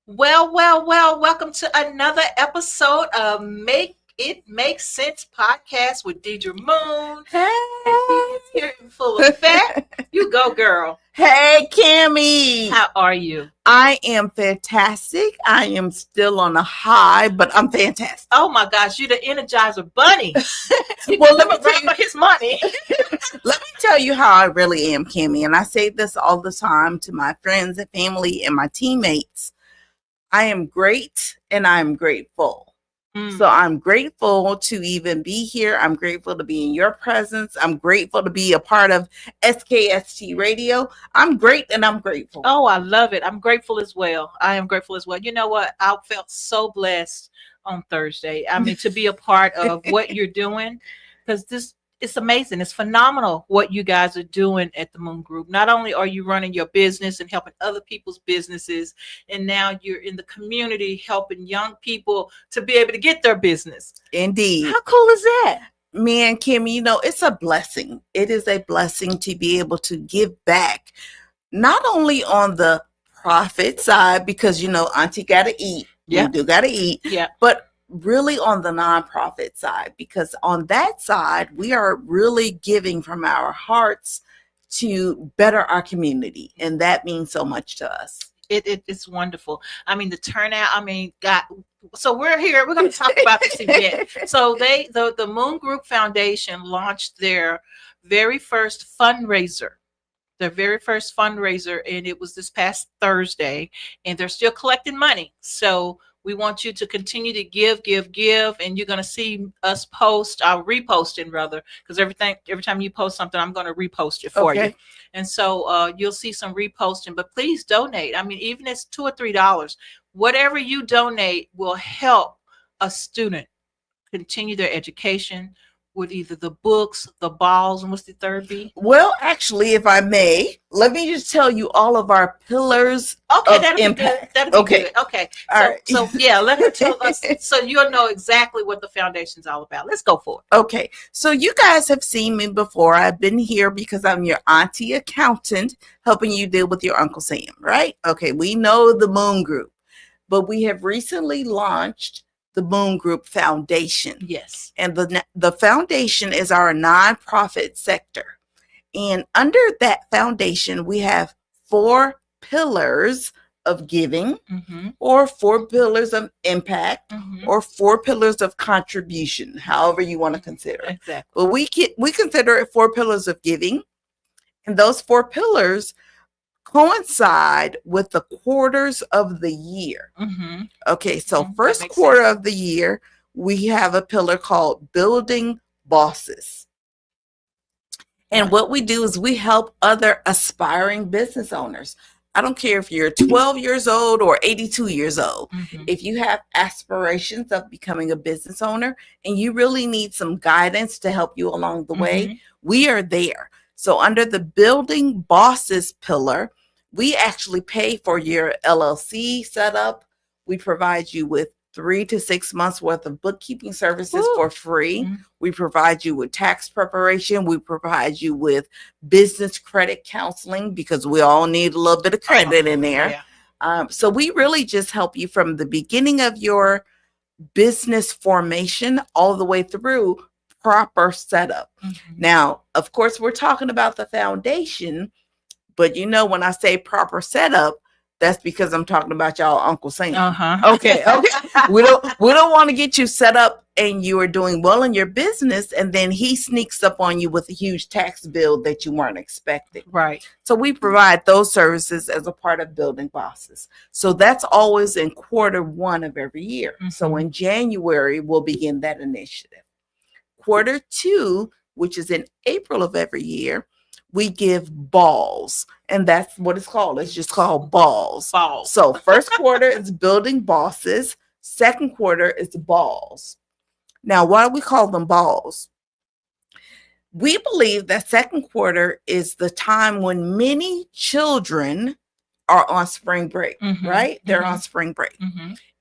Welcome to another episode of Make It Make Sense podcast with Dedra Moon. Hey. And she is here in full effect. You go, girl. Hey, Kimmy. How are you? I am fantastic. I am still on a high, but I'm fantastic. Oh my gosh, you the Energizer Bunny. Well, let me tell you, for his money. let me tell you how I really am, Kimmy. And I say this all the time to my friends and family and my teammates. I am great and I'm grateful. So I'm grateful to even be here. I'm grateful to be in your presence. I'm grateful to be a part of SKST radio. I'm great and I'm grateful. Oh, I love it. I'm grateful as well. I am grateful as well. You know what? I felt so blessed on Thursday. I mean, to be a part of what you're doing, because it's amazing. It's phenomenal what you guys are doing at the Moon Group. Not only are you running your business and helping other people's businesses, and now you're in the community helping young people to be able to get their business. Indeed. How cool is that? Man, Kim, it's a blessing. It is a blessing to be able to give back, not only on the profit side, because, auntie got to eat. Yeah. You do got to eat. Yeah. But really on the nonprofit side, because on that side, we are really giving from our hearts to better our community. And that means so much to us. It's wonderful. I mean, the turnout, God. So we're here. We're going to talk about this event. So the Moon Group Foundation launched their very first fundraiser. And it was this past Thursday, and they're still collecting money. So we want you to continue to give, and you're going to see us post, reposting rather, because every time you post something, I'm going to repost it for you. And so you'll see some reposting, but please donate. I mean, even if it's $2 or $3, whatever you donate will help a student continue their education with either the books, the balls, and what's the third B? Well, actually, if I may, let me just tell you all of our pillars of impact. That'll be good. Okay. All right. So yeah, let her tell us so you'll know exactly what the foundation's all about. Let's go for it. Okay. So you guys have seen me before. I've been here because I'm your auntie accountant helping you deal with your Uncle Sam, right? Okay. We know the Moon Group, but we have recently launched the Moon Group Foundation. Yes. And the foundation is our nonprofit sector. And under that foundation, we have 4 pillars of giving, or 4 pillars of impact, or 4 pillars of contribution, however you want to consider it. Exactly. But we consider it 4 pillars of giving. And those 4 pillars coincide with the quarters of the year. Okay, so first quarter of the year, we have a pillar called Building Bosses. And what we do is we help other aspiring business owners. I don't care if you're 12 years old or 82 years old. If you have aspirations of becoming a business owner and you really need some guidance to help you along the way, we are there. So under the Building Bosses pillar, we actually pay for your LLC setup. We provide you with 3 to 6 months worth of bookkeeping services for free. We provide you with tax preparation. We provide you with business credit counseling because we all need a little bit of credit in there. Yeah. So we really just help you from the beginning of your business formation all the way through proper setup. Now, of course, we're talking about the foundation, but when I say proper setup, that's because I'm talking about y'all Uncle Sam. Okay. We don't want to get you set up and you are doing well in your business, and then he sneaks up on you with a huge tax bill that you weren't expecting. Right. So we provide those services as a part of Building Bosses. So that's always in quarter 1 of every year. So in January, we'll begin that initiative. Quarter 2, which is in April of every year, we give balls, and that's what it's called. It's just called balls. So first quarter is Building Bosses. Second quarter is balls. Now, why do we call them balls? We believe that second quarter is the time when many children are on spring break, right? They're on spring break.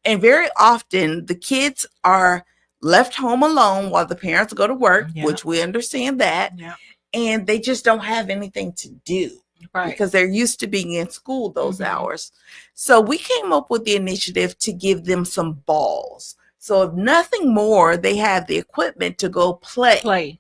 And very often the kids are left home alone while the parents go to work, which we understand that. And they just don't have anything to do. Right. Because they're used to being in school those hours. So we came up with the initiative to give them some balls. So if nothing more, they have the equipment to go play.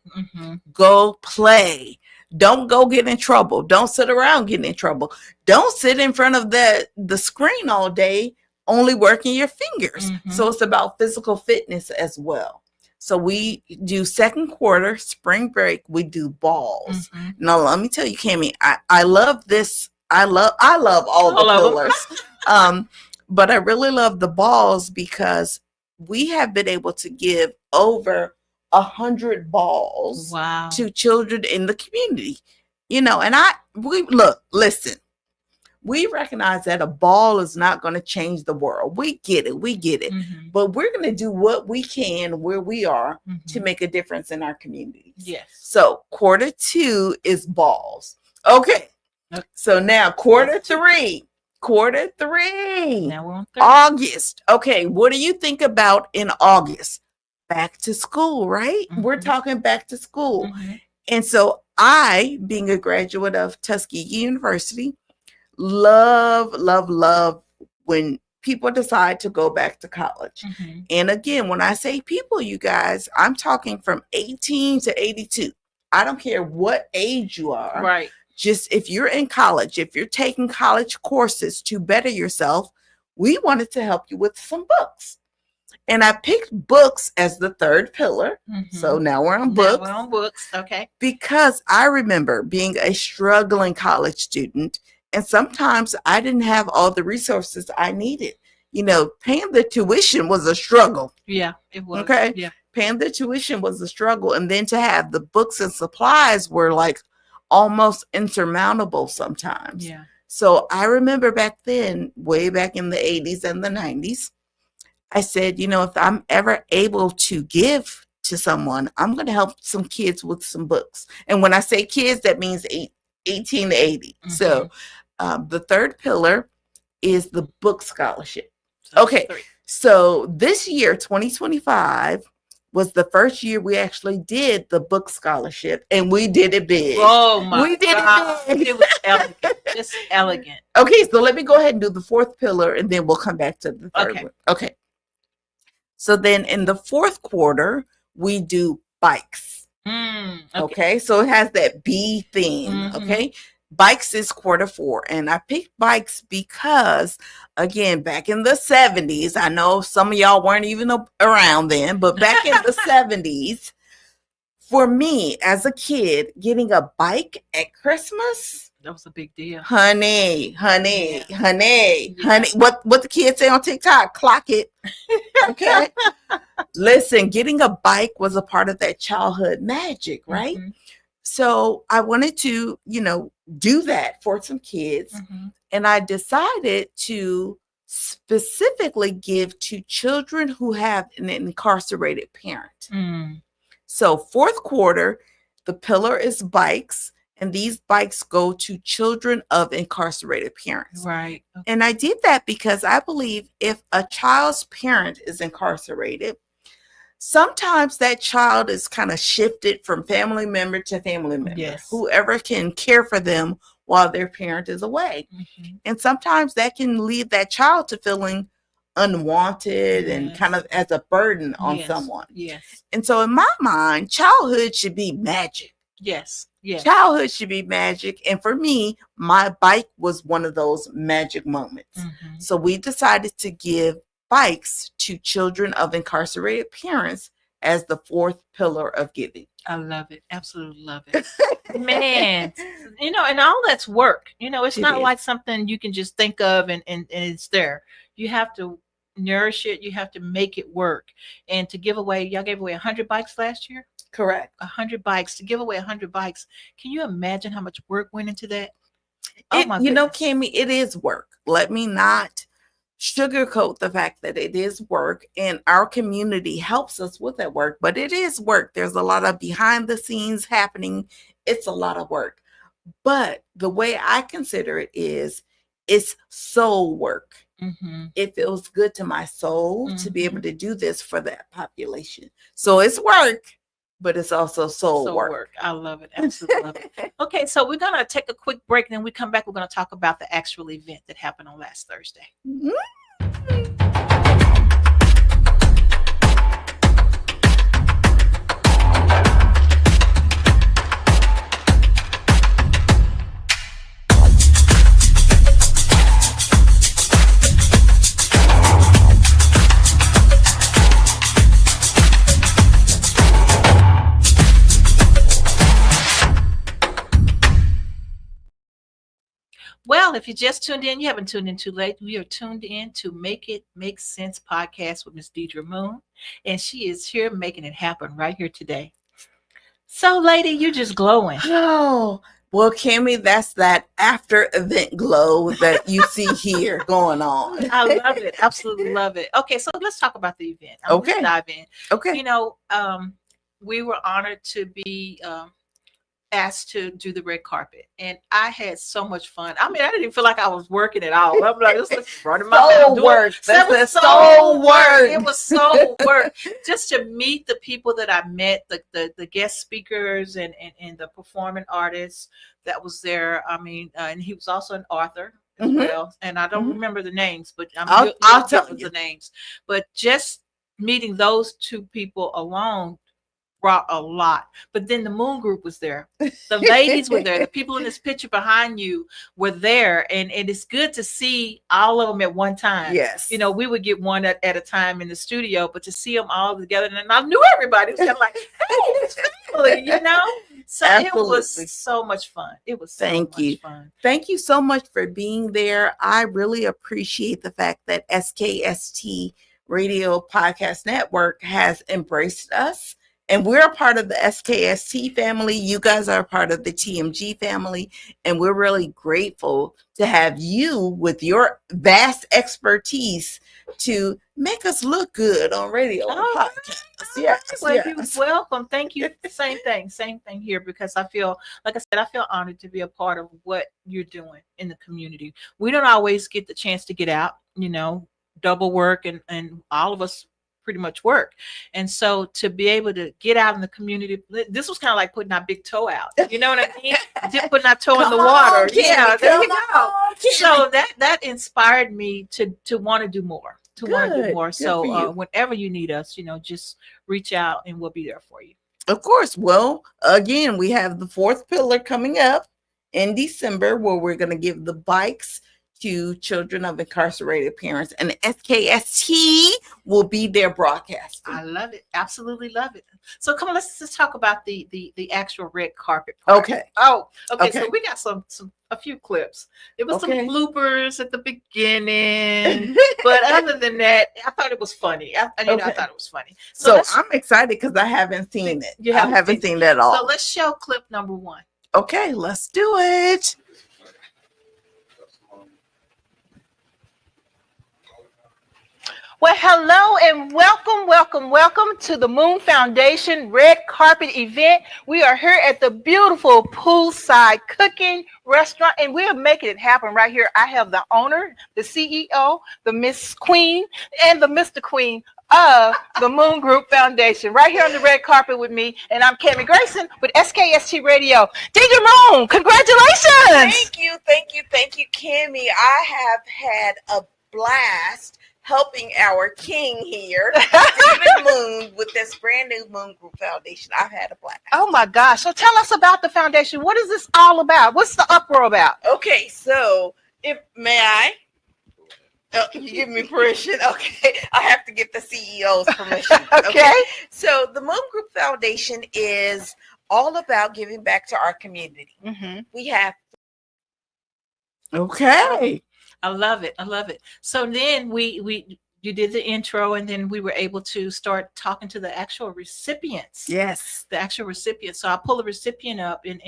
Go play. Don't go get in trouble. Don't sit around getting in trouble. Don't sit in front of the screen all day only working your fingers. So it's about physical fitness as well. So we do second quarter, spring break, we do balls. Now let me tell you, Cammie, I love this. I love all the pillars. But I really love the balls because we have been able to give over 100 balls to children in the community. You know, and listen. We recognize that a ball is not going to change the world. We get it. But we're going to do what we can where we are to make a difference in our communities. Yes. So quarter 2 is balls. Okay. So now quarter 3. Now we're on 3. August. Okay. What do you think about in August? Back to school, right? We're talking back to school. And so I, being a graduate of Tuskegee University, love when people decide to go back to college. And again, when I say people, you guys, I'm talking from 18 to 82. I don't care what age you are. Right. Just if you're in college, if you're taking college courses to better yourself, we wanted to help you with some books. And I picked books as the third pillar. So now we're on books. Okay. Because I remember being a struggling college student. And sometimes I didn't have all the resources I needed. You know, paying the tuition was a struggle. Yeah, it was. Okay. Yeah. Paying the tuition was a struggle. And then to have the books and supplies were like almost insurmountable sometimes. Yeah. So I remember back then, way back in the 80s and the 90s, I said, you know, if I'm ever able to give to someone, I'm going to help some kids with some books. And when I say kids, that means 18 to 80. So the third pillar is the book scholarship. Okay. So this year, 2025, was the first year we actually did the book scholarship, and we did it big. Oh my We did God. it big. It was elegant. Just elegant. Okay, so let me go ahead and do the fourth pillar, and then we'll come back to the third one. Okay. So then in the fourth quarter, we do bikes. Okay, so it has that B theme. Okay. Bikes is quarter 4. And I picked bikes because, again, back in the 70s, I know some of y'all weren't even around then, but back in the 70s, for me as a kid, getting a bike at Christmas, that was a big deal. Honey. What the kids say on TikTok, clock it. Okay. Listen, getting a bike was a part of that childhood magic, right? So I wanted to, do that for some kids. And I decided to specifically give to children who have an incarcerated parent. So fourth quarter, the pillar is bikes. And these bikes go to children of incarcerated parents. Right. Okay. And I did that because I believe if a child's parent is incarcerated, sometimes that child is kind of shifted from family member to family member. Yes. Whoever can care for them while their parent is away. And sometimes that can lead that child to feeling unwanted and kind of as a burden on someone. Yes. And so in my mind, childhood should be magic. Yes. Yes. Childhood should be magic. And for me, my bike was one of those magic moments. So we decided to give bikes to children of incarcerated parents as the fourth pillar of giving. I love it. Absolutely love it. Man, and all that's work. It's not like something you can just think of and it's there. You have to nourish it. You have to make it work. And to give away, y'all gave away 100 bikes last year? Correct. 100 bikes. To give away 100 bikes. Can you imagine how much work went into that? Oh my goodness. Cammie, it is work. Let me not sugarcoat the fact that it is work, and our community helps us with that work, but it is work. There's a lot of behind the scenes happening. It's a lot of work. But the way I consider it is, it's soul work. It feels good to my soul to be able to do this for that population. So it's work, but it's also soul work. I love it. Absolutely love it. Okay, so we're gonna take a quick break, and then we come back. We're gonna talk about the actual event that happened on last Thursday. Mhm. Well, if you just tuned in, you haven't tuned in too late. We are tuned in to Make It Make Sense podcast with Miss Dedra Moon, and she is here making it happen right here today. So, lady, you just glowing. Oh, well, Kimmy, that's that after event glow that you see here going on. I love it. Absolutely love it. Okay, so let's talk about the event. Okay. Let's dive in. Okay. You know, we were honored to be asked to do the red carpet, and I had so much fun. I mean, I didn't even feel like I was working at all. I'm like, just running my mouth. Work. That's so work. It was so work. Just to meet the people that I met, the guest speakers and the performing artists that was there. I mean, and he was also an author as well. And I don't remember the names, but I'll tell you the names. But just meeting those two people alone brought a lot. But then the Moon Group was there. The ladies were there. The people in this picture behind you were there. And it's good to see all of them at one time. Yes. You know, we would get one at a time in the studio, but to see them all together, and I knew everybody. It was kind of like, hey, it's family, you know? So Absolutely. It was so much fun. It was so much fun. Thank you so much for being there. I really appreciate the fact that SKST Radio Podcast Network has embraced us. And we're a part of the SKST family. You guys are a part of the TMG family. And we're really grateful to have you with your vast expertise to make us look good on radio and podcasts. Yes, well, yes. You're welcome. Thank you. Same thing here, because I feel, like I said, I feel honored to be a part of what you're doing in the community. We don't always get the chance to get out, you know, double work, and all of us pretty much work. And so to be able to get out in the community, this was kind of like putting our big toe out. You know what I mean? Just putting our toe in the water. Yeah, there you go. So that inspired me to want to do more. So whenever you need us, you know, just reach out and we'll be there for you. Of course. Well, again, we have the fourth pillar coming up in December, where we're going to give the bikes to children of incarcerated parents, and SKST will be their broadcast. I love it. Absolutely love it. So come on, let's just talk about the actual red carpet part. Okay. Okay. So we got a few clips. There was some bloopers at the beginning, but other than that, I thought it was funny. I thought it was funny. So I'm excited because I haven't seen it. I haven't seen it at all. So let's show clip number 1. Okay, let's do it. Well, hello and welcome to the Moon Foundation Red Carpet event. We are here at the beautiful poolside cooking restaurant, and we are making it happen right here. I have the owner, the CEO, the Miss Queen, and the Mr. Queen of the Moon Group Foundation right here on the red carpet with me, and I'm Cammie Grayson with SKST Radio. Dedra Moon, congratulations! Thank you, Cammie. I have had a blast helping our king here, David Moon, with this brand new Moon Group Foundation. I've had a blast. Oh my gosh. So tell us about the foundation. What is this all about? What's the uproar about? Okay, so may I? You give me permission? Okay. I have to get the CEO's permission. Okay. So the Moon Group Foundation is all about giving back to our community. Mm-hmm. We have. Okay. I love it. So then you did the intro, and then we were able to start talking to the actual recipients. Yes. The actual recipients. So I'll pull the recipient up, and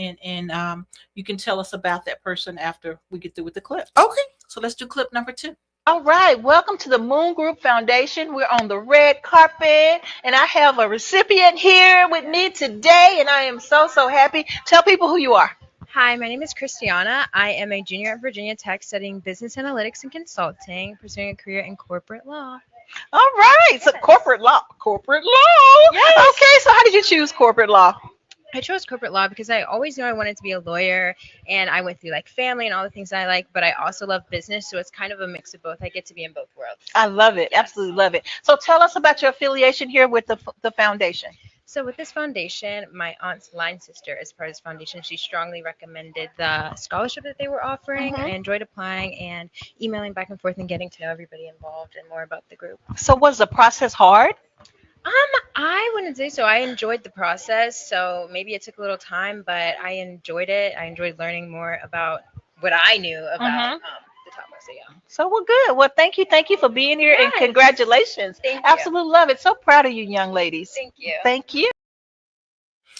you can tell us about that person after we get through with the clip. Okay. So let's do clip number 2. All right. Welcome to the Moon Group Foundation. We're on the red carpet, and I have a recipient here with me today, and I am so happy. Tell people who you are. Hi, my name is Christiana. I am a junior at Virginia Tech studying business analytics and consulting, pursuing a career in corporate law. All right. So Yes. corporate law. Corporate law. Yes. Okay. So how did you choose corporate law? I chose corporate law because I always knew I wanted to be a lawyer, and I went through like family and all the things I like, but I also love business, so it's kind of a mix of both. I get to be in both worlds. I love it. Yes. Absolutely love it. So tell us about your affiliation here with the foundation. So with this foundation, my aunt's line sister, as part of this foundation, she strongly recommended the scholarship that they were offering. I enjoyed applying and emailing back and forth and getting to know everybody involved and more about the group. So was the process hard? I wouldn't say so. I enjoyed the process, so maybe it took a little time, but I enjoyed it. I enjoyed learning more about what I knew about the topic. So yeah. So well, good. Well, thank you for being here, and Yes. congratulations. Thank you. Absolutely love it. So proud of you, young ladies. Thank you. Thank you.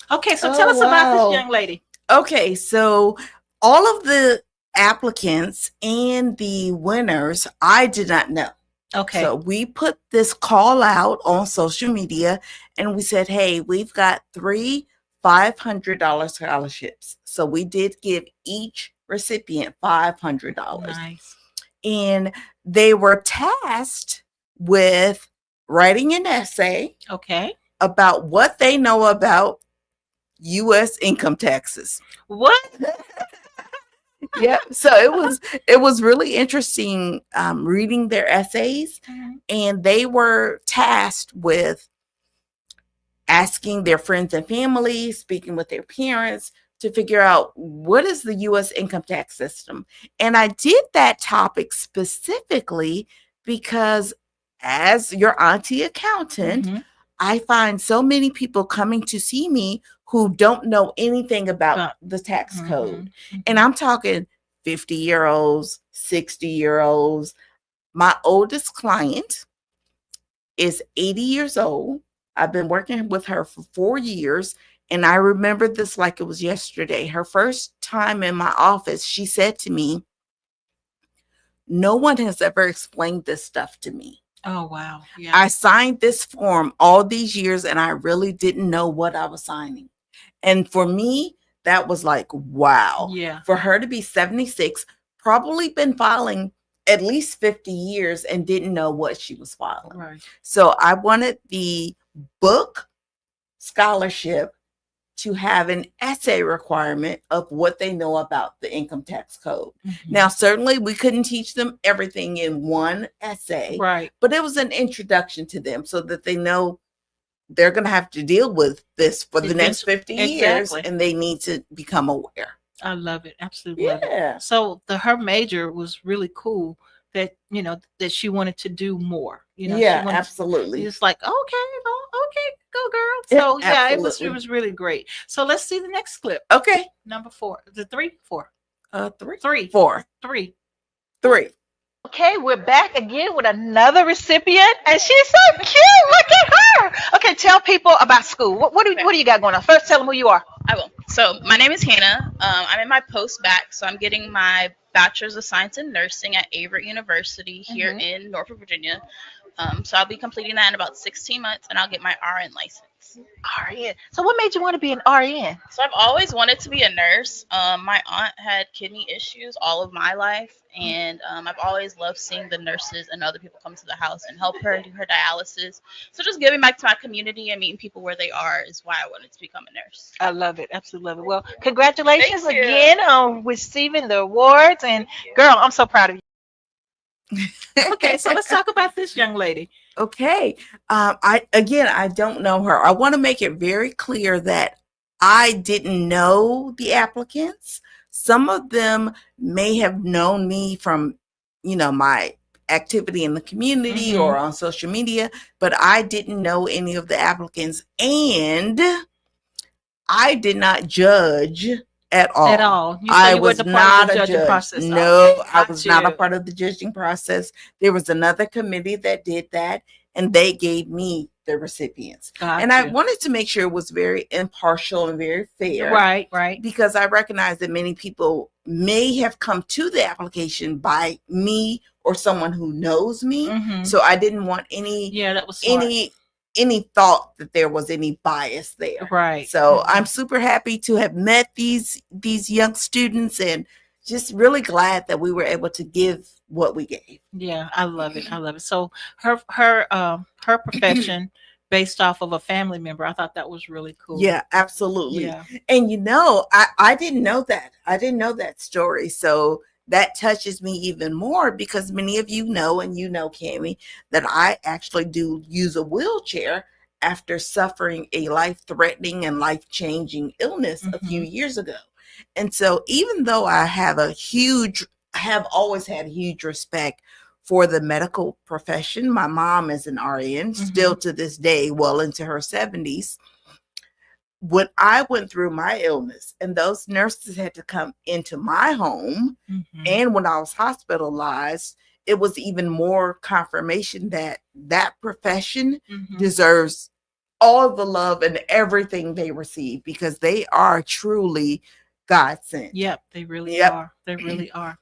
Okay, so Oh, tell us about wow. this young lady. Okay, so all of the applicants and the winners, I did not know. Okay. So we put this call out on social media and we said, hey, we've got 3 $500 scholarships. So we did give each recipient $500. Nice. And they were tasked with writing an essay Okay. about what they know about U.S. income taxes. What? Yeah, so it was really interesting reading their essays, and they were tasked with asking their friends and family, speaking with their parents to figure out what is the U.S. income tax system. And I did that topic specifically because as your auntie accountant, I find so many people coming to see me who don't know anything about the tax code. And I'm talking 50-year-olds, 60-year-olds. My oldest client is 80 years old. I've been working with her for 4 years. And I remember this like it was yesterday. Her first time in my office, she said to me, no one has ever explained this stuff to me. Oh, wow. Yeah. I signed this form all these years and I really didn't know what I was signing. And for me, that was like, wow. Yeah. For her to be 76, probably been filing at least 50 years and didn't know what she was filing. Right. So I wanted the book scholarship to have an essay requirement of what they know about the income tax code. Now, certainly we couldn't teach them everything in one essay, Right. but it was an introduction to them so that they know they're going to have to deal with this for the next 50 years and they need to become aware. I love it. Absolutely love it. Yeah. So her major was really cool that, that she wanted to do more. Yeah, she wanted absolutely. It's like, okay, go girl. Yeah, So yeah, it absolutely. was really great. So let's see the next clip. Okay. Number 4. The 3, 4. 3. 3. 4. 3. 3. Okay, we're back again with another recipient, and she's so cute. Look at her. Okay, tell people about school. What do you got going on? First, tell them who you are. I will. So my name is Hannah. I'm in my post-bac, so I'm getting my Bachelor's of Science in Nursing at Averett University here in Norfolk, Virginia. So I'll be completing that in about 16 months, and I'll get my RN license. RN. So what made you want to be an RN? So I've always wanted to be a nurse. My aunt had kidney issues all of my life, and I've always loved seeing the nurses and other people come to the house and help her do her dialysis. So just giving back to my community and meeting people where they are is why I wanted to become a nurse. I love it. Absolutely love it. Well, congratulations Thank you. again on receiving the awards. And girl, I'm so proud of you. Okay, so let's talk about this young lady. Okay. I don't know her. I want to make it very clear that I didn't know the applicants. Some of them may have known me from, my activity in the community or on social media, but I didn't know any of the applicants, and I did not judge at all. At all. I was not a judge. Process. No, I was not a part of the judging process. There was another committee that did that, and they gave me the recipients. And I wanted to make sure it was very impartial and very fair. Right. Because I recognize that many people may have come to the application by me or someone who knows me. So I didn't want that was smart. any thought that there was any bias there. Right. So I'm super happy to have met these young students and just really glad that we were able to give what we gave. Yeah, I love it. I love it. So her profession based off of a family member, I thought that was really cool. Yeah, absolutely. Yeah. And I didn't know that. I didn't know that story. So that touches me even more because many of you know, and you know, Cammie, that I actually do use a wheelchair after suffering a life-threatening and life-changing illness a few years ago. And so even though I have always had a huge respect for the medical profession. My mom is an RN, still to this day, well into her 70s. When I went through my illness and those nurses had to come into my home, and when I was hospitalized, it was even more confirmation that that profession deserves all the love and everything they receive because they are truly God sent. Yep, they really are. They really are.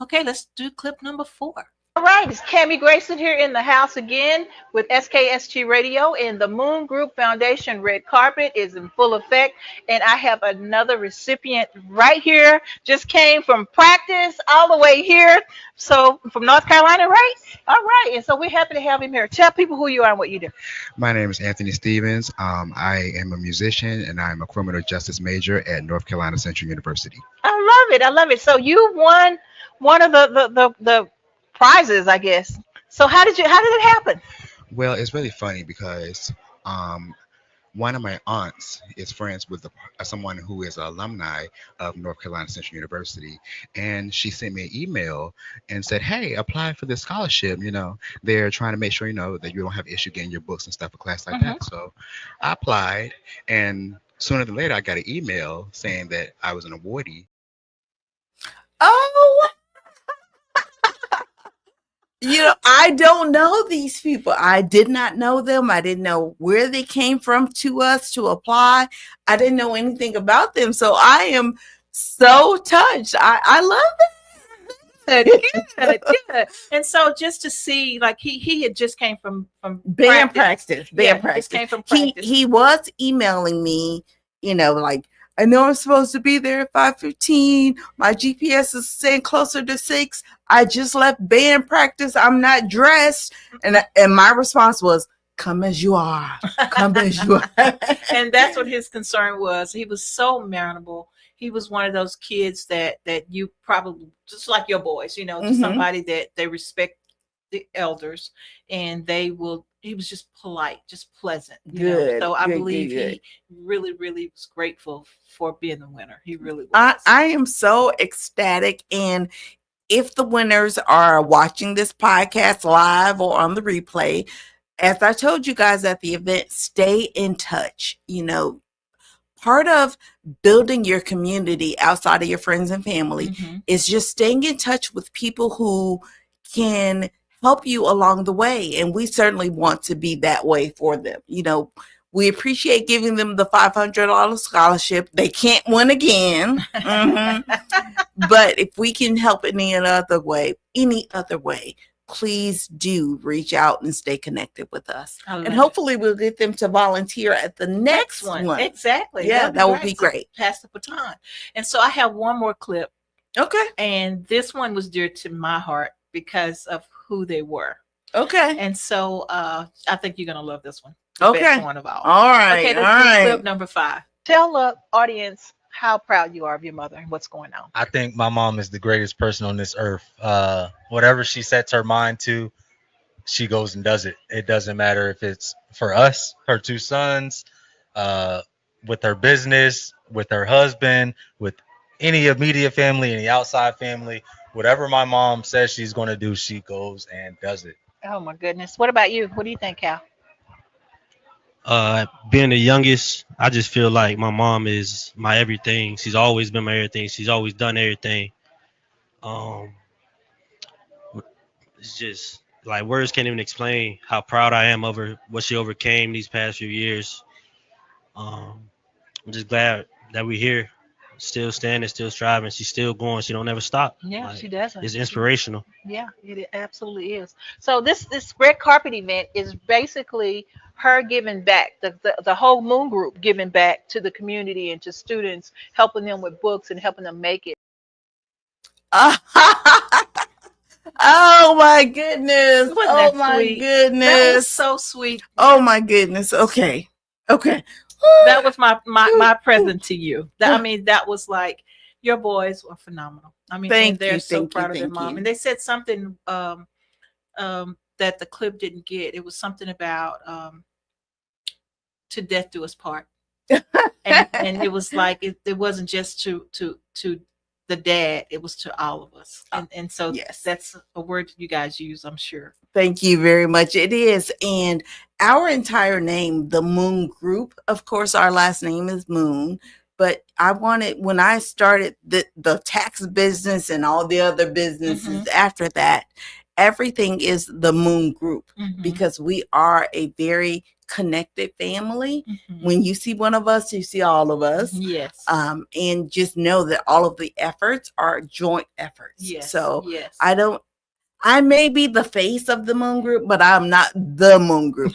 Okay, let's do clip number 4. All right, it's Cammie Grayson here in the house again with SKST Radio, and the Moon Group Foundation red carpet is in full effect. And I have another recipient right here, just came from practice all the way here. So from North Carolina, right? All right, and so we're happy to have him here. Tell people who you are and what you do. My name is Anthony Stevens. I am a musician and I'm a criminal justice major at North Carolina Central University. I love it. I love it. So you won one of the prizes, I guess. So how did it happen? Well, it's really funny because one of my aunts is friends with someone who is an alumni of North Carolina Central University, and she sent me an email and said, "Hey, apply for this scholarship. You know, they're trying to make sure that you don't have issue getting your books and stuff for class like that." So I applied, and sooner than later, I got an email saying that I was an awardee. Oh, I don't know these people. I did not know them. I didn't know where they came from to us to apply. I didn't know anything about them. So I am so touched. I love Good. And so just to see, like he had just came from band practice. Just came from practice. He was emailing me, like, I know I'm supposed to be there at 5:15. My GPS is saying closer to 6. I just left band practice. I'm not dressed. And my response was, come as you are. Come as you are. And that's what his concern was. He was so mannerable. He was one of those kids that you probably, just like your boys, just somebody that they respect the elders, and he was just polite, just pleasant. Good. So I believe he really, really was grateful for being the winner. He really was. I am so ecstatic. And if the winners are watching this podcast live or on the replay, as I told you guys at the event, stay in touch. Part of building your community outside of your friends and family is just staying in touch with people who can help you along the way. And we certainly want to be that way for them. We appreciate giving them the $500 scholarship. They can't win again. But if we can help in any other way, please do reach out and stay connected with us. And hopefully we'll get them to volunteer at the next one. Exactly. Yeah, that would be great. Pass the baton. And so I have one more clip. Okay. And this one was dear to my heart because of who they were. Okay. And so I think you're going to love this one. Okay. Best one of all. All right. Okay, let's do clip number 5. Tell the audience how proud you are of your mother and what's going on. I think my mom is the greatest person on this earth. Whatever she sets her mind to, she goes and does it. It doesn't matter if it's for us, her 2 sons, with her business, with her husband, with any immediate family, any outside family. Whatever my mom says she's going to do, she goes and does it. Oh, my goodness. What about you? What do you think, Cal? Being the youngest, I just feel like my mom is my everything. She's always been my everything. She's always done everything. It's just like words can't even explain how proud I am of her, what she overcame these past few years. I'm just glad that we're here, still standing, still striving. She's still going. She don't ever stop. Yeah, she doesn't. It's inspirational. Yeah, it absolutely is. So this red carpet event is basically her giving back, the whole Moon Group giving back to the community and to students, helping them with books and helping them make it. Oh my goodness. Wasn't Oh that my sweet? That was goodness. so sweet. Oh my goodness. Okay. Okay. That was my present to you. That was like, your boys were phenomenal. And Thank they're you. so Thank you. proud of their Thank mom. you. And they said something that the clip didn't get. It was something about to death do us part. And it was like it wasn't just to the dad, it was to all of us. And so Yes. that's a word you guys use, I'm sure. Thank you very much. It is. And our entire name, the Moon Group, of course, our last name is Moon. But I wanted, when I started the tax business and all the other businesses after that, everything is the Moon Group because we are a very connected family. When you see one of us, you see all of us. Yes. And just know that all of the efforts are joint efforts. Yes. So yes. I may be the face of the Moon Group, but I'm not the Moon Group.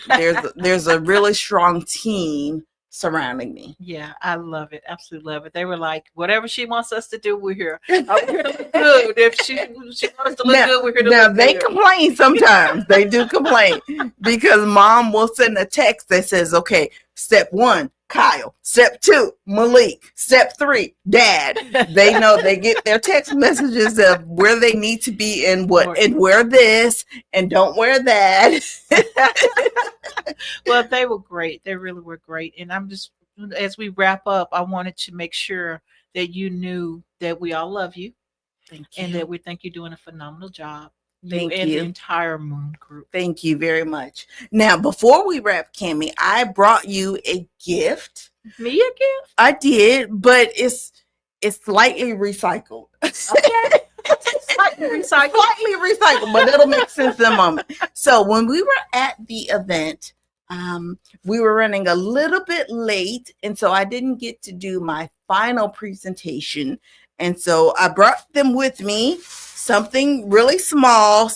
There's a really strong team surrounding me. Yeah, I love it. Absolutely love it. They were like, whatever she wants us to do, we're here. We're here to look good. If she wants us to look good, we're here to now look they good. complain sometimes. They do complain because mom will send a text that says, okay, step 1, Kyle. Step 2, Malik. Step 3, Dad. They know, they get their text messages of where they need to be and what, and wear this and don't wear that. Well, they were great. They really were great. And I'm just, as we wrap up, I wanted to make sure that you knew that we all love you. Thank you. And that we think you're doing a phenomenal job. Thank and you. the entire Moon Group. Thank you very much. Now, before we wrap, Cammie, I brought you a gift. Me a gift? I did, but it's slightly recycled. Okay. Slightly recycled, but it'll make sense in a moment. So when we were at the event, we were running a little bit late, and so I didn't get to do my final presentation. And so I brought them with me, something really small,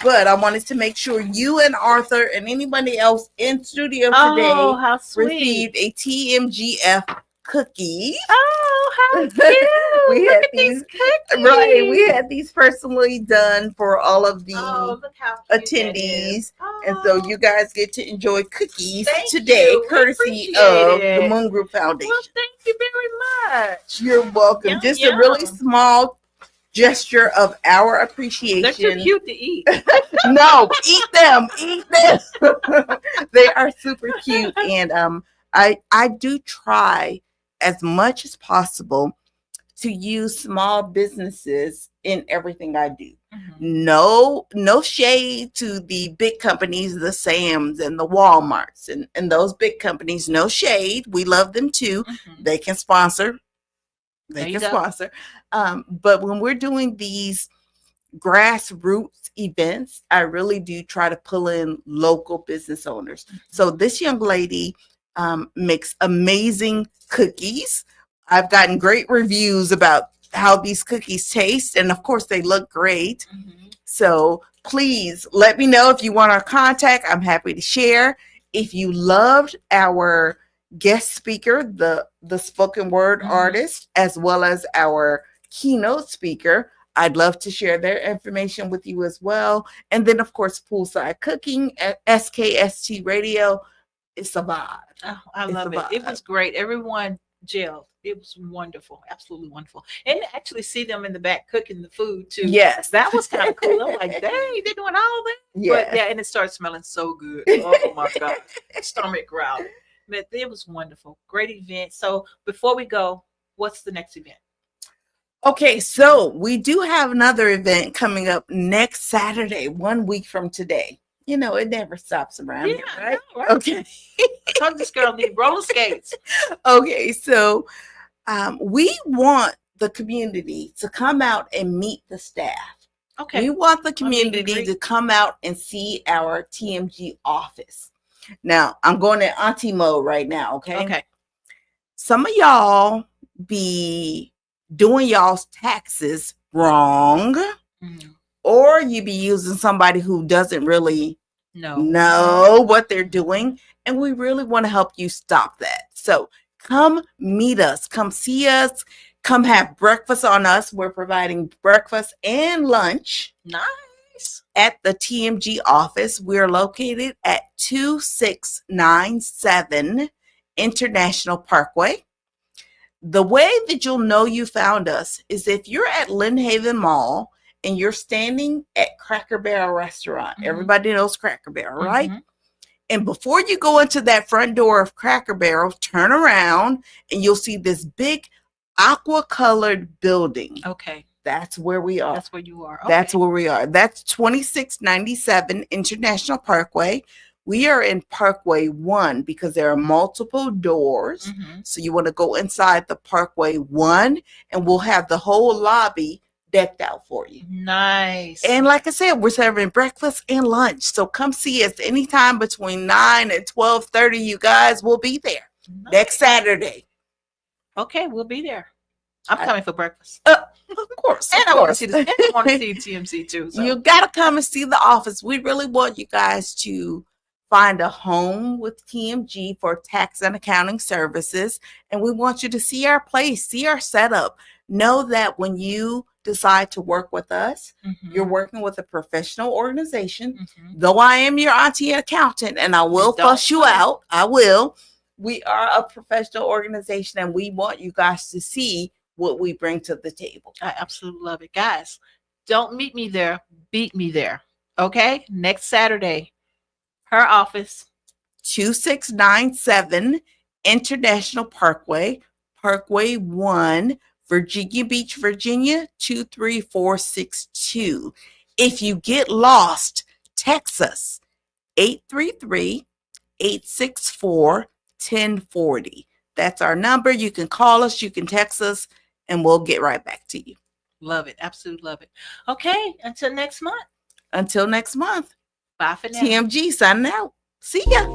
but I wanted to make sure you and Arthur and anybody else in studio today received a TMGF cookie. Oh, how cute! We had these cookies. Right. We had these personally done for all of the look how cute attendees. Oh. And so you guys get to enjoy cookies Thank today, you. courtesy Appreciate of it. the Moon Group Foundation. Well, thank you very much. You're welcome. Yum, Just yum. a really small gesture of our appreciation. They're too cute to eat. No, eat them. Eat them. They are super cute. And I do try as much as possible to use small businesses in everything I do. No shade to the big companies, the Sam's and the Walmarts and those big companies. No shade. We love them too. They can sponsor. But when we're doing these grassroots events, I really do try to pull in local business owners. So this young lady makes amazing cookies. I've gotten great reviews about how these cookies taste, and of course they look great. So please let me know if you want our contact. I'm happy to share. If you loved our guest speaker, the spoken word artist, as well as our keynote speaker, I'd love to share their information with you as well. And then of course, Poolside Cooking at SKST Radio. It's a vibe. Oh, I love it. It was great. Everyone gelled. It was wonderful. Absolutely wonderful. And to actually see them in the back cooking the food too. Yes. That was kind of cool. I'm like, dang, they're doing all that. Yeah. But yeah, and it started smelling so good. Oh my God. Stomach growling. But it was wonderful. Great event. So before we go, what's the next event? Okay, so we do have another event coming up next Saturday, 1 week from today. You know, it never stops around here, right? No, right? Okay. I told this girl need roller skates. Okay, so we want the community to come out and meet the staff. Okay. We want the community to come out and see our TMG office. Now, I'm going in auntie mode right now, okay? Okay. Some of y'all be doing y'all's taxes wrong, or you be using somebody who doesn't really know what they're doing, and we really want to help you stop that. So come meet us, come see us, Come have breakfast on us. We're providing breakfast and lunch. Nice. At the TMG office. We're located at 2697 International Parkway. The way that you'll know you found us is if you're at Lynn Haven Mall and you're standing at Cracker Barrel Restaurant. Mhm. Everybody knows Cracker Barrel, right? Mhm. And before you go into that front door of Cracker Barrel, turn around and you'll see this big aqua colored building. Okay. That's where we are. That's where you are. That's Okay. where we are. That's 2697 International Parkway. We are in Parkway 1 because there are multiple doors. Mhm. So you want to go inside the Parkway 1 and we'll have the whole lobby decked out for you. Nice. And like I said, we're serving breakfast and lunch. So come see us anytime between 9 and 12:30. You guys will be there Nice. next Saturday. Okay, we'll be there. I'm coming for breakfast. Of course. And of I want to course. see this. And I want to see TMC too. So. You got to come and see the office. We really want you guys to find a home with TMG for tax and accounting services. And we want you to see our place, see our setup. Know that when you decide to work with us, Mhm. you're working with a professional organization. Mhm. Though I am your auntie accountant and I will Don't fuss you play. out, I will. We are a professional organization and we want you guys to see what we bring to the table. I absolutely love it. Guys, don't meet me there. Beat me there. Okay? Next Saturday, her office. 2697 International Parkway, Parkway 1, Virginia Beach, Virginia 23462. If you get lost, text us 833-864-1040. That's our number. You can call us, you can text us, and we'll get right back to you. Love it. Absolutely love it. Okay. Until next month. Until next month, Bye for now. TMG signing out. See ya.